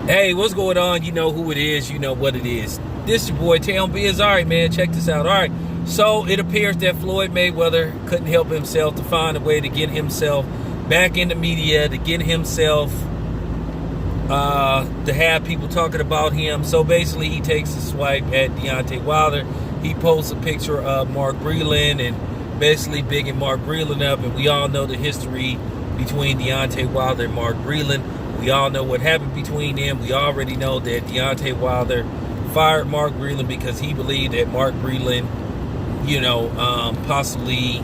Hey, what's going on? You know who it is. You know what it is. This your boy, Tam Biz. All right, man. Check this out. All right. So it appears that Floyd Mayweather couldn't help himself to find a way to get himself back in the media, to get himself to have people talking about him. So basically, he takes a swipe at Deontay Wilder. He posts a picture of Mark Breland and basically bigging Mark Breland up. And we all know the history between Deontay Wilder and Mark Breland. We all know what happened between them. We already know that Deontay Wilder fired Mark Breland because he believed that Mark Breland, possibly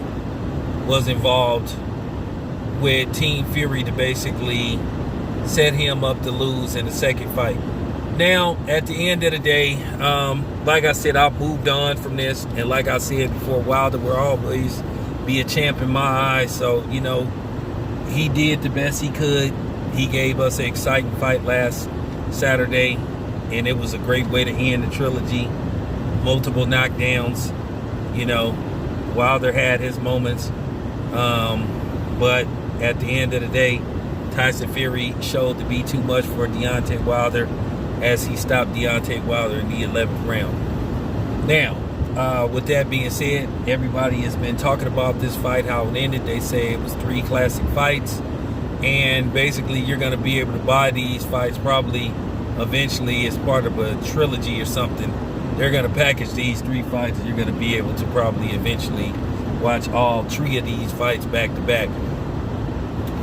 was involved with Team Fury to basically set him up to lose in the second fight. Now, at the end of the day, like I said, I've moved on from this. And like I said before, Wilder will always be a champ in my eyes. So, he did the best he could. He gave us an exciting fight last Saturday, and it was a great way to end the trilogy. Multiple knockdowns. Wilder had his moments. But at the end of the day, Tyson Fury showed to be too much for Deontay Wilder as he stopped Deontay Wilder in the 11th round. Now, with that being said, everybody has been talking about this fight, how it ended. They say it was 3 classic fights. And basically, you're going to be able to buy these fights probably eventually as part of a trilogy or something. They're going to package these 3 fights, and you're going to be able to probably eventually watch all 3 of these fights back to back.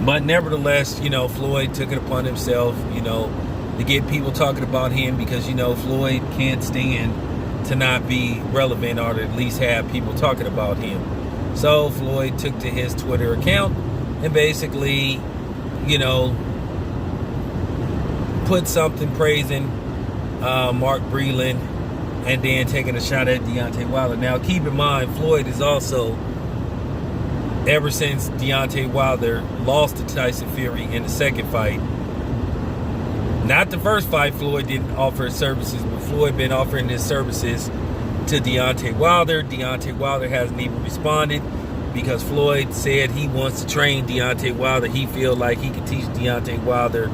But nevertheless, Floyd took it upon himself, to get people talking about him because, Floyd can't stand to not be relevant or to at least have people talking about him. So Floyd took to his Twitter account and basically put something praising Mark Breland and then taking a shot at Deontay Wilder. Now, keep in mind, Floyd is also, ever since Deontay Wilder lost to Tyson Fury in the second fight, not the first fight, Floyd didn't offer his services, but Floyd been offering his services to Deontay Wilder. Deontay Wilder hasn't even responded, because Floyd said he wants to train Deontay Wilder. He feel like he could teach Deontay Wilder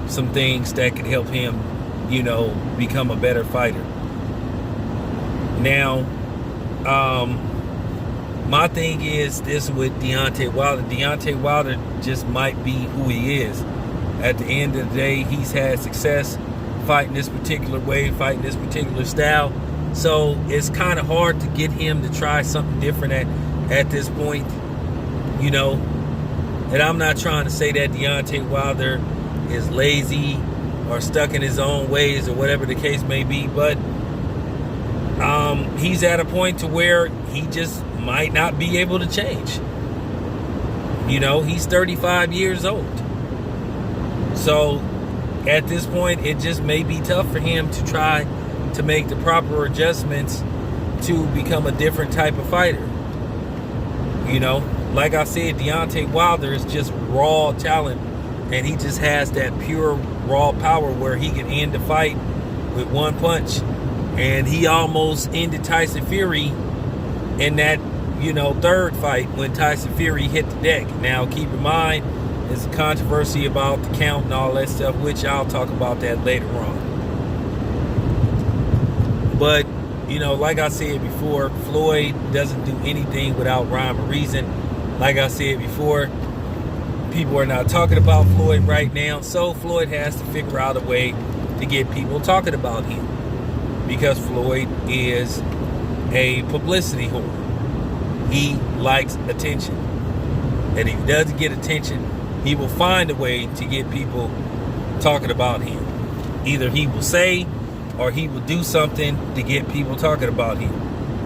some things that could help him, become a better fighter. Now, my thing is this with Deontay Wilder. Deontay Wilder just might be who he is. At the end of the day, he's had success fighting this particular way, fighting this particular style. So it's kind of hard to get him to try something different at this point, and I'm not trying to say that Deontay Wilder is lazy or stuck in his own ways or whatever the case may be, but he's at a point to where he just might not be able to change. He's 35 years old. So at this point, it just may be tough for him to try to make the proper adjustments to become a different type of fighter. Like I said, Deontay Wilder is just raw talent, and he just has that pure raw power where he can end the fight with one punch. And he almost ended Tyson Fury in that, third fight when Tyson Fury hit the deck. Now, keep in mind, there's a controversy about the count and all that stuff, which I'll talk about that later on. But like I said before, Floyd doesn't do anything without rhyme or reason. Like I said before, people are not talking about Floyd right now, so Floyd has to figure out a way to get people talking about him, because Floyd is a publicity whore. He likes attention, and if he doesn't get attention, he will find a way to get people talking about him. Either he will say or he will do something to get people talking about him.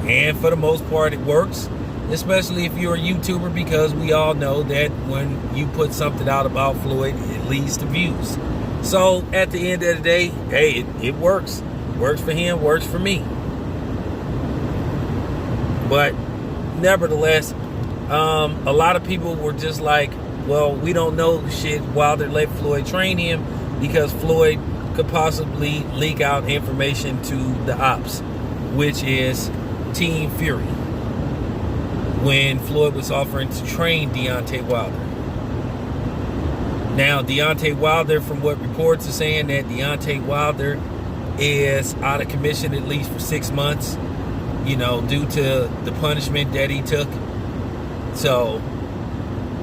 And for the most part, it works, especially if you're a YouTuber, because we all know that when you put something out about Floyd, it leads to views. So at the end of the day, hey, it works. Works for him, works for me. But nevertheless, a lot of people were just like, well, we don't know shit. Wilder let Floyd train him because Floyd could possibly leak out information to the ops, which is Team Fury, when Floyd was offering to train Deontay Wilder. Now, Deontay Wilder, from what reports are saying, that Deontay Wilder is out of commission at least for 6 months, due to the punishment that he took. So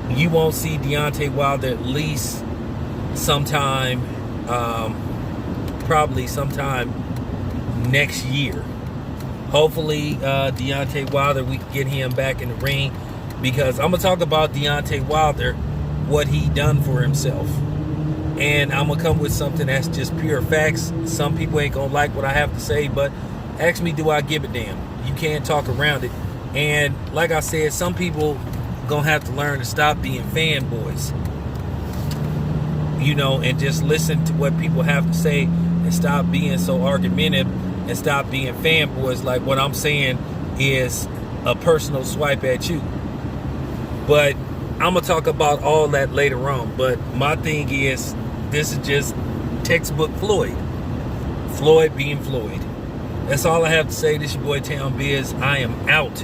you won't see Deontay Wilder at least sometime, probably sometime next year. Hopefully, Deontay Wilder, we can get him back in the ring, because I'm going to talk about Deontay Wilder, what he done for himself. And I'm going to come with something that's just pure facts. Some people ain't going to like what I have to say, but ask me, do I give a damn? You can't talk around it. And like I said, some people going to have to learn to stop being fanboys. And just listen to what people have to say and stop being so argumentative and stop being fanboys. Like what I'm saying is a personal swipe at you. But I'm going to talk about all that later on. But my thing is, this is just textbook Floyd. Floyd being Floyd. That's all I have to say. This your boy Town Biz. I am out.